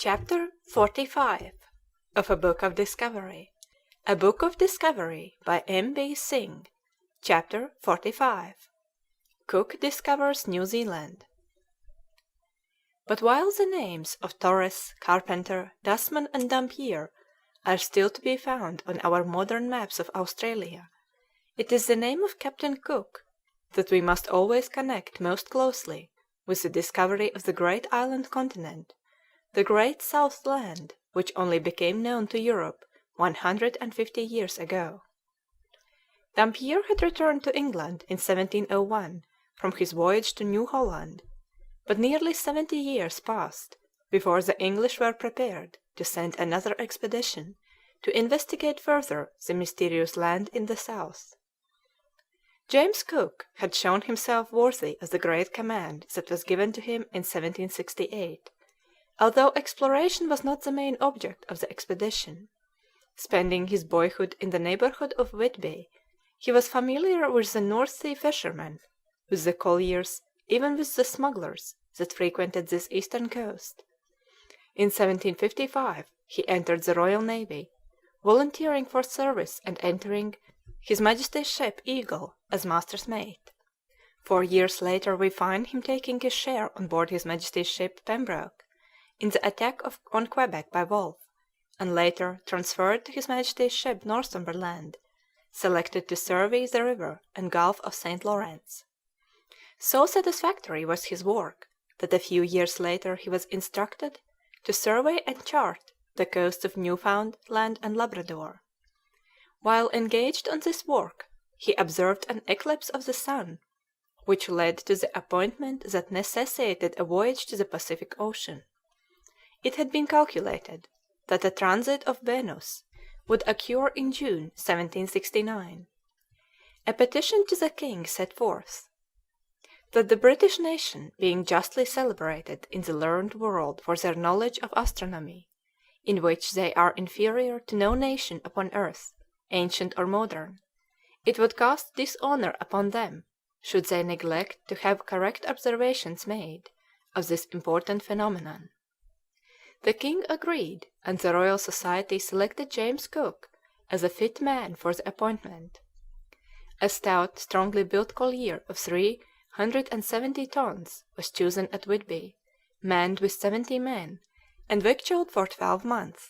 Chapter 45 of A Book of Discovery. A Book of Discovery by M. B. Singh. Chapter 45. Cook discovers New Zealand. But while the names of Torres, Carpenter, Tasman, and Dampier are still to be found on our modern maps of Australia, it is the name of Captain Cook that we must always connect most closely with the discovery of the great island continent, the great South Land, which only became known to Europe 150 years ago. Dampier had returned to England in 1701 from his voyage to New Holland, but nearly 70 years passed before the English were prepared to send another expedition to investigate further the mysterious land in the south. James Cook had shown himself worthy of the great command that was given to him in 1768, although exploration was not the main object of the expedition. Spending his boyhood in the neighbourhood of Whitby, he was familiar with the North Sea fishermen, with the colliers, even with the smugglers that frequented this eastern coast. In 1755 he entered the Royal Navy, volunteering for service and entering His Majesty's ship Eagle as master's mate. 4 years later we find him taking his share on board His Majesty's ship Pembroke in the attack on Quebec by Wolfe, and later transferred to His Majesty's ship Northumberland, selected to survey the river and Gulf of St. Lawrence. So satisfactory was his work that a few years later he was instructed to survey and chart the coasts of Newfoundland and Labrador. While engaged on this work, he observed an eclipse of the sun, which led to the appointment that necessitated a voyage to the Pacific Ocean. It had been calculated that a transit of Venus would occur in June 1769. A petition to the king set forth that the British nation, being justly celebrated in the learned world for their knowledge of astronomy, in which they are inferior to no nation upon earth, ancient or modern, it would cast dishonour upon them should they neglect to have correct observations made of this important phenomenon. The king agreed, and the Royal Society selected James Cook as a fit man for the appointment. A stout, strongly built collier of 370 tons was chosen at Whitby, manned with 70 men, and victualled for 12 months.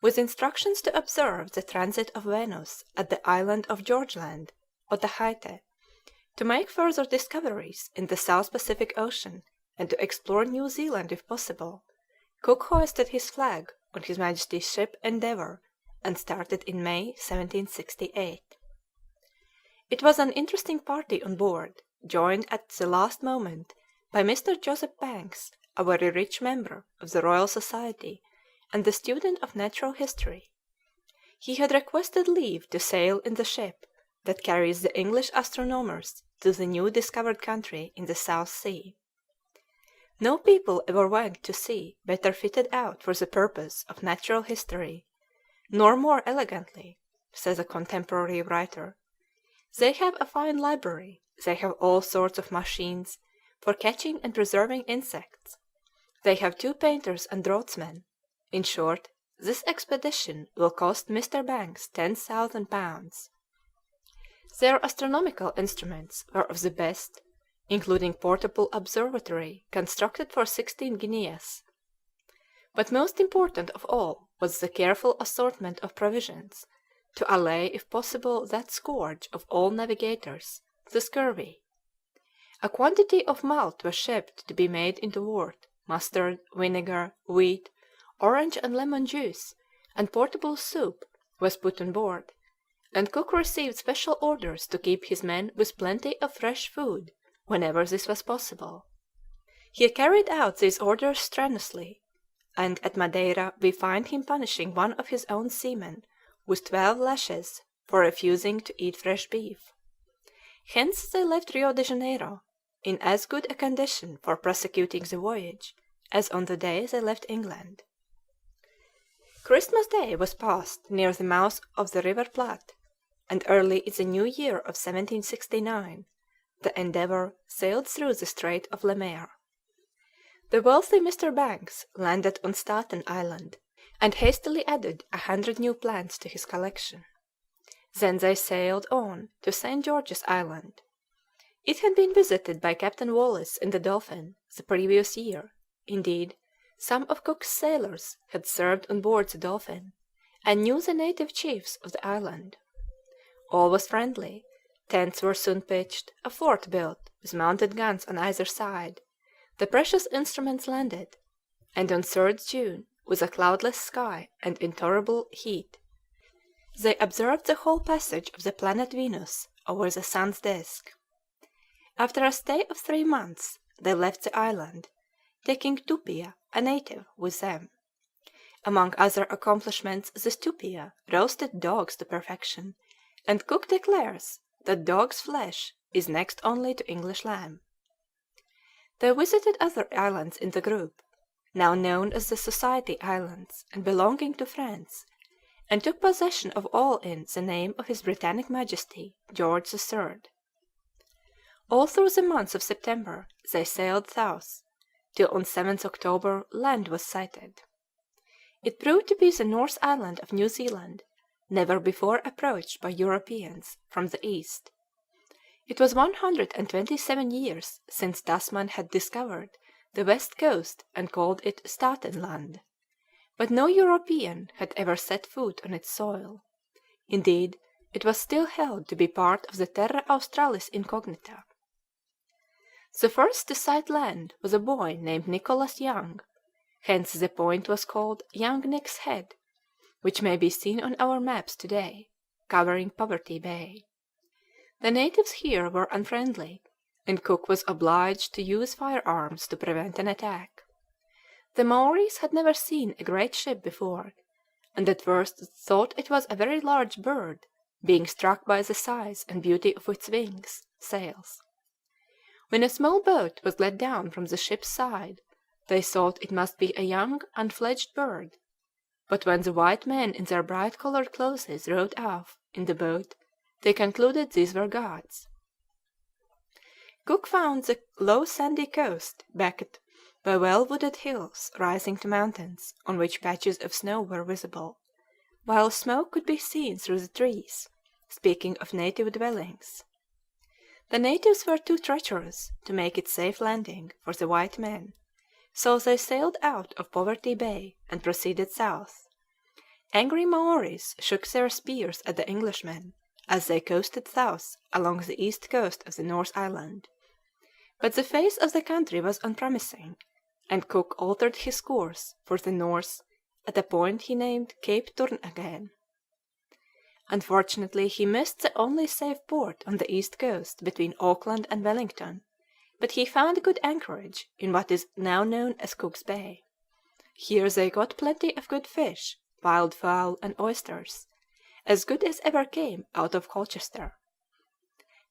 With instructions to observe the transit of Venus at the island of Georgeland, Otaheite, to make further discoveries in the South Pacific Ocean, and to explore New Zealand if possible, Cook hoisted his flag on His Majesty's ship Endeavour, and started in May 1768. It was an interesting party on board, joined at the last moment by Mr. Joseph Banks, a very rich member of the Royal Society and the student of natural history. He had requested leave to sail in the ship that carries the English astronomers to the new discovered country in the South Sea. No people ever went to sea better fitted out for the purpose of natural history, nor more elegantly, says a contemporary writer. They have a fine library, they have all sorts of machines for catching and preserving insects, they have 2 painters and draughtsmen. In short, this expedition will cost Mr. Banks £10,000. Their astronomical instruments were of the best, including portable observatory constructed for 16 guineas. But most important of all was the careful assortment of provisions, to allay if possible that scourge of all navigators, the scurvy. A quantity of malt was shipped to be made into wort, mustard, vinegar, wheat, orange and lemon juice, and portable soup was put on board, and Cook received special orders to keep his men with plenty of fresh food whenever this was possible. He carried out these orders strenuously, and at Madeira we find him punishing one of his own seamen with 12 lashes for refusing to eat fresh beef. Hence they left Rio de Janeiro in as good a condition for prosecuting the voyage as on the day they left England. Christmas Day was passed near the mouth of the River Platte, and early in the new year of 1769 the Endeavour sailed through the Strait of Le Maire. The wealthy Mr. Banks landed on Staten Island, and hastily added 100 new plants to his collection. Then they sailed on to St. George's Island. It had been visited by Captain Wallis in the Dolphin the previous year; indeed, some of Cook's sailors had served on board the Dolphin, and knew the native chiefs of the island. All was friendly; tents were soon pitched, a fort built, with mounted guns on either side, the precious instruments landed, and on 3rd June, with a cloudless sky and intolerable heat, they observed the whole passage of the planet Venus over the sun's disk. After a stay of 3 months, they left the island, taking Tupia, a native, with them. Among other accomplishments, this Tupia roasted dogs to perfection, and Cook declares that dog's flesh is next only to English lamb. They visited other islands in the group, now known as the Society Islands and belonging to France, and took possession of all in the name of His Britannic Majesty George III. All through the month of September they sailed south, till on 7th October land was sighted. It proved to be the North Island of New Zealand, never before approached by Europeans from the east. It was 127 years since Tasman had discovered the west coast and called it Staten Land, but no European had ever set foot on its soil. Indeed, it was still held to be part of the Terra Australis Incognita. The first to sight land was a boy named Nicholas Young, hence the point was called Young Nick's Head, which may be seen on our maps today, covering Botany Bay. The natives here were unfriendly, and Cook was obliged to use firearms to prevent an attack. The Maoris had never seen a great ship before, and at first thought it was a very large bird, being struck by the size and beauty of its wings, sails. When a small boat was let down from the ship's side, they thought it must be a young, unfledged bird; but when the white men in their bright colored clothes rowed off in the boat, they concluded these were gods. Cook found the low sandy coast backed by well wooded hills rising to mountains on which patches of snow were visible, while smoke could be seen through the trees, speaking of native dwellings. The natives were too treacherous to make it safe landing for the white men, so they sailed out of Botany Bay and proceeded south. Angry Maoris shook their spears at the Englishmen as they coasted south along the east coast of the North Island, but the face of the country was unpromising, and Cook altered his course for the north at a point he named Cape Turnagain. Unfortunately he missed the only safe port on the east coast between Auckland and Wellington, but he found good anchorage in what is now known as Cook's Bay. Here they got plenty of good fish, wild fowl, and oysters, as good as ever came out of Colchester.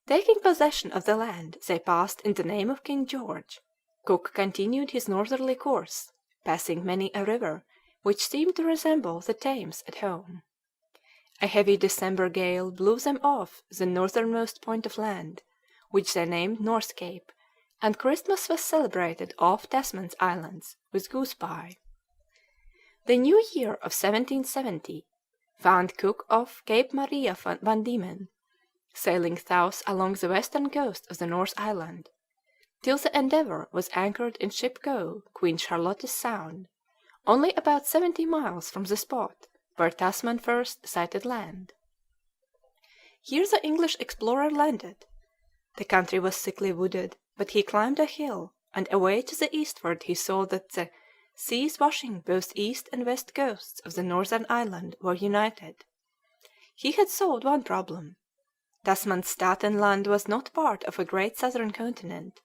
Taking possession of the land they passed in the name of King George, Cook continued his northerly course, passing many a river which seemed to resemble the Thames at home. A heavy December gale blew them off the northernmost point of land, which they named North Cape, and Christmas was celebrated off Tasman's Islands with goose pie. The new year of 1770 found Cook off Cape Maria van Diemen, sailing south along the western coast of the North Island, till the Endeavour was anchored in Ship Cove, Queen Charlotte's Sound, only about 70 miles from the spot where Tasman first sighted land. Here the English explorer landed. The country was thickly wooded, but he climbed a hill, and away to the eastward he saw that the seas washing both east and west coasts of the northern island were united. He had solved one problem. Tasman's Staten Land was not part of a great southern continent.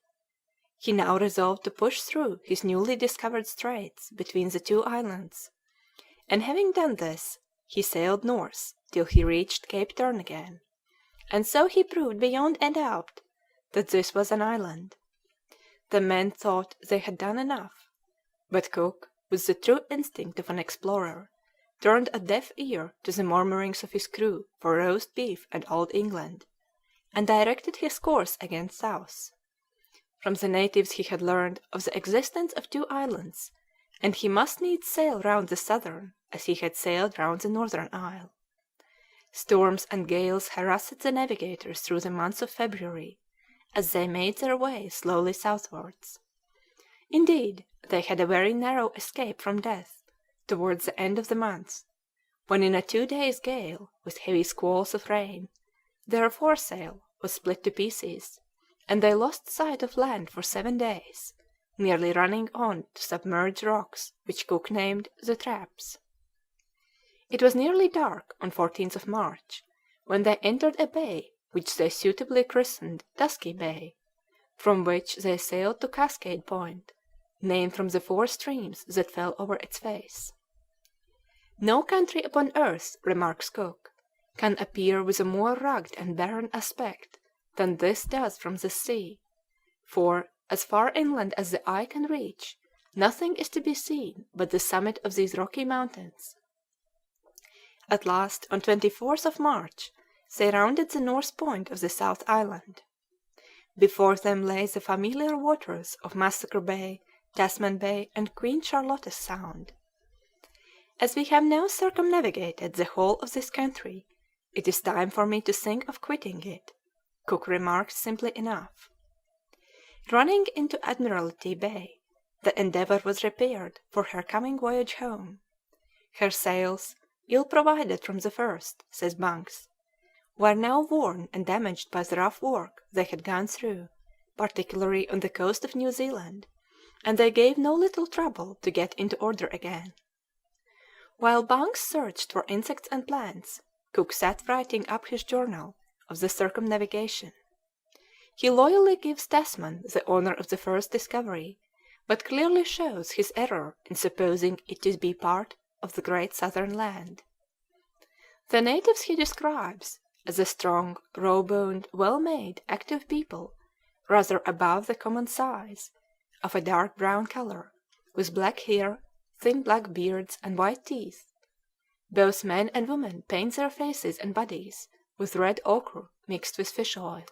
He now resolved to push through his newly discovered straits between the two islands, and having done this, he sailed north till he reached Cape Turnagain, and so he proved beyond a doubt that this was an island. The men thought they had done enough, but Cook, with the true instinct of an explorer, turned a deaf ear to the murmurings of his crew for roast beef and old England, and directed his course again south. From the natives he had learned of the existence of two islands, and he must needs sail round the southern as he had sailed round the northern isle. Storms and gales harassed the navigators through the month of February, as they made their way slowly southwards. Indeed, they had a very narrow escape from death towards the end of the month, when in a 2 days' gale, with heavy squalls of rain, their foresail was split to pieces, and they lost sight of land for 7 days, nearly running on to submerged rocks which Cook named the Traps. It was nearly dark on 14th of March when they entered a bay which they suitably christened Dusky Bay, from which they sailed to Cascade Point, named from the 4 streams that fell over its face. No country upon earth, remarks Cook, can appear with a more rugged and barren aspect than this does from the sea, for, as far inland as the eye can reach, nothing is to be seen but the summit of these rocky mountains. At last, on 24th of March, they rounded the north point of the South Island. Before them lay the familiar waters of Massacre Bay, Tasman Bay, and Queen Charlotte's Sound. As we have now circumnavigated the whole of this country, it is time for me to think of quitting it, Cook remarked simply enough. Running into Admiralty Bay, the Endeavour was repaired for her coming voyage home. Her sails, ill provided from the first, says Banks, were now worn and damaged by the rough work they had gone through, particularly on the coast of New Zealand, and they gave no little trouble to get into order again. While Banks searched for insects and plants, Cook sat writing up his journal of the circumnavigation. He loyally gives Tasman the honour of the first discovery, but clearly shows his error in supposing it to be part of the great southern land. The natives he describes as a strong, raw-boned, well-made, active people, rather above the common size, of a dark brown colour, with black hair, thin black beards, and white teeth. Both men and women paint their faces and bodies with red ochre mixed with fish oil.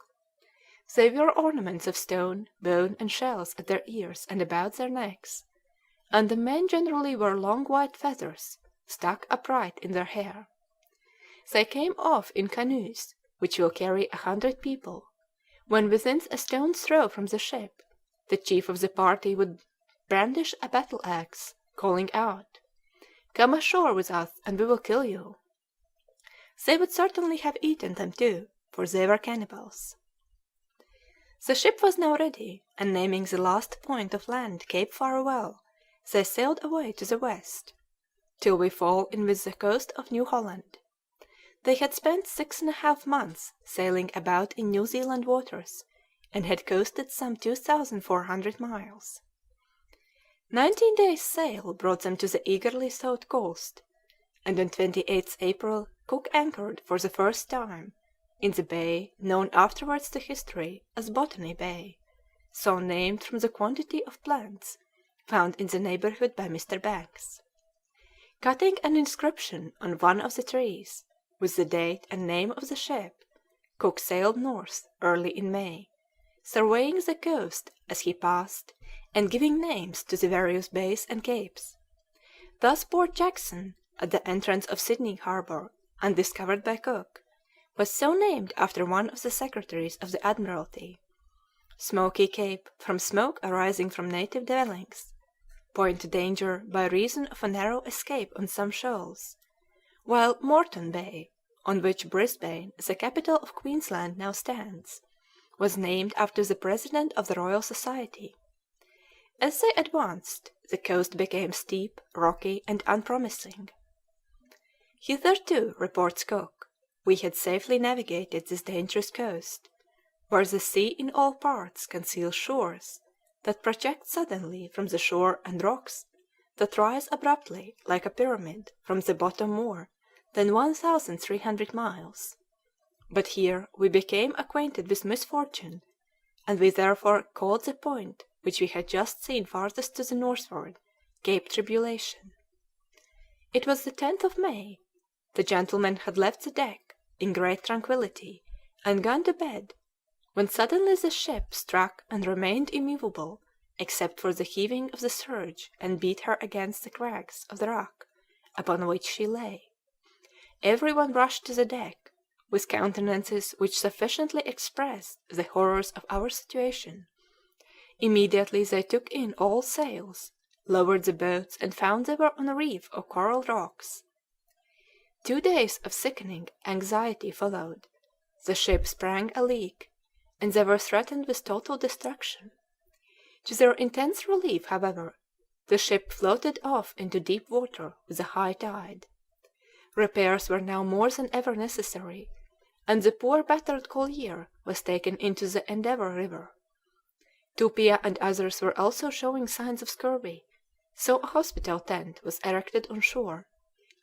They wear ornaments of stone, bone, and shells at their ears and about their necks, and the men generally wear long white feathers stuck upright in their hair. They came off in canoes, which will carry 100 people. When within a stone's throw from the ship, the chief of the party would brandish a battle axe, calling out, "Come ashore with us, and we will kill you." They would certainly have eaten them too, for they were cannibals. The ship was now ready, and naming the last point of land Cape Farewell, they sailed away to the west, till we fall in with the coast of New Holland. They had spent 6½ months sailing about in New Zealand waters, and had coasted some 2,400 miles. 19 days' sail brought them to the eagerly sought coast, and on 28th April Cook anchored for the first time in the bay known afterwards to history as Botany Bay, so named from the quantity of plants found in the neighbourhood by Mr. Banks. Cutting an inscription on one of the trees, with the date and name of the ship, Cook sailed north early in May, surveying the coast as he passed and giving names to the various bays and capes. Thus Port Jackson, at the entrance of Sydney Harbour, undiscovered by Cook, was so named after one of the secretaries of the Admiralty. Smoky Cape, from smoke arising from native dwellings. Point Danger, by reason of a narrow escape on some shoals, while Moreton Bay, on which Brisbane, the capital of Queensland, now stands, was named after the president of the Royal Society. As they advanced, the coast became steep, rocky, and unpromising. Hitherto, reports Cook, we had safely navigated this dangerous coast, where the sea in all parts conceals shores that project suddenly from the shore and rocks that rise abruptly like a pyramid from the bottom more than 1,300 miles. But here we became acquainted with misfortune, and we therefore called the point which we had just seen farthest to the northward Cape Tribulation. It was the 10th of May. The gentlemen had left the deck in great tranquillity and gone to bed, when suddenly the ship struck and remained immovable except for the heaving of the surge and beat her against the crags of the rock upon which she lay. Every one rushed to the deck, with countenances which sufficiently expressed the horrors of our situation. Immediately they took in all sails, lowered the boats, and found they were on a reef of coral rocks. 2 days of sickening anxiety followed. The ship sprang a leak, and they were threatened with total destruction. To their intense relief, however, the ship floated off into deep water with a high tide. Repairs were now more than ever necessary, and the poor battered collier was taken into the Endeavour river. Tupia and others were also showing signs of scurvy, so a hospital tent was erected on shore,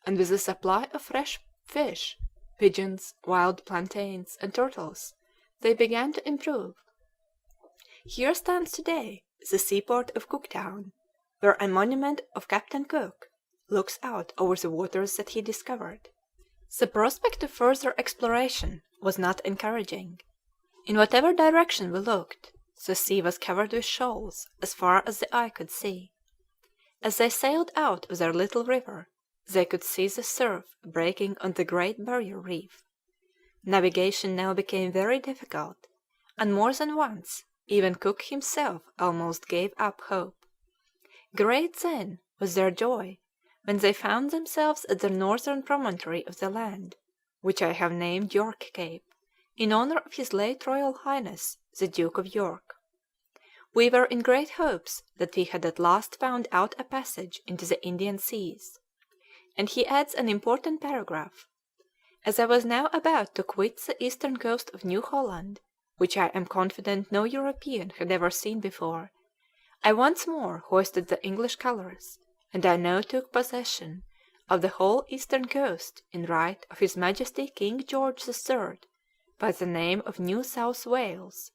and with a supply of fresh fish, pigeons, wild plantains, and turtles, they began to improve. Here stands today the seaport of Cooktown, where a monument of Captain Cook looks out over the waters that he discovered. The prospect of further exploration was not encouraging. In whatever direction we looked, the sea was covered with shoals as far as the eye could see. As they sailed out of their little river, they could see the surf breaking on the Great Barrier Reef. Navigation now became very difficult, and more than once even Cook himself almost gave up hope. Great, then, was their joy when they found themselves at the northern promontory of the land, which I have named York Cape, in honour of his late Royal Highness the Duke of York. We were in great hopes that we had at last found out a passage into the Indian seas. And he adds an important paragraph: "As I was now about to quit the eastern coast of New Holland, which I am confident no European had ever seen before, I once more hoisted the English colours, and I now took possession of the whole eastern coast in right of His Majesty King George the Third, by the name of New South Wales,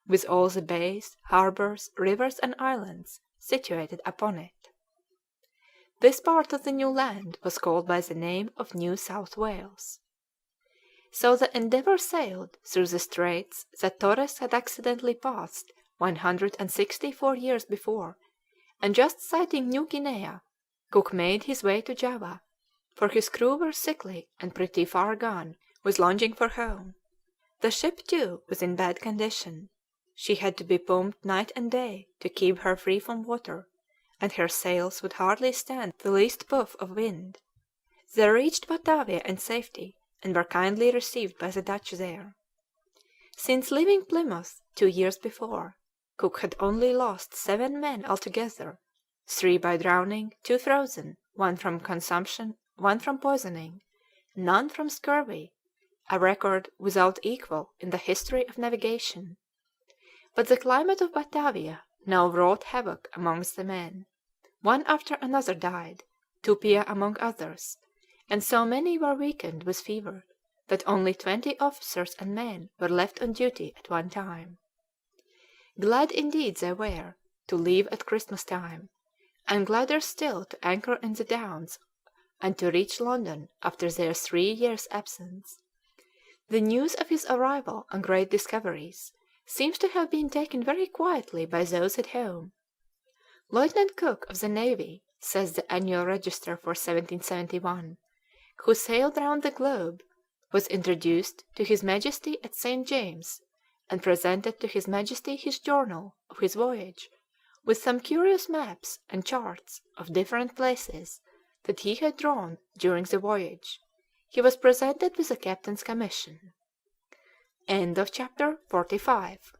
with all the bays, harbours, rivers, and islands situated upon it." This part of the new land was called by the name of New South Wales. So the Endeavour sailed through the straits that Torres had accidentally passed 164 years before, and just sighting New Guinea, Cook made his way to Java, for his crew were sickly and pretty far gone with longing for home. The ship, too, was in bad condition. She had to be pumped night and day to keep her free from water, and her sails would hardly stand the least puff of wind. They reached Batavia in safety, and were kindly received by the Dutch there. Since leaving Plymouth 2 years before, Cook had only lost 7 men altogether, 3 by drowning, 2 frozen, 1 from consumption, 1 from poisoning, none from scurvy, a record without equal in the history of navigation. But the climate of Batavia now wrought havoc amongst the men. One after another died, Tupia among others, and so many were weakened with fever that only 20 officers and men were left on duty at one time. Glad indeed they were to leave at Christmas time, and gladder still to anchor in the Downs and to reach London after their 3 years' absence. The news of his arrival and great discoveries seems to have been taken very quietly by those at home. Lieutenant Cook of the Navy, says the Annual Register for 1771, who sailed round the globe, was introduced to His Majesty at St. James, and presented to His Majesty his journal of his voyage, with some curious maps and charts of different places that he had drawn during the voyage. He was presented with a captain's commission. End of chapter 45.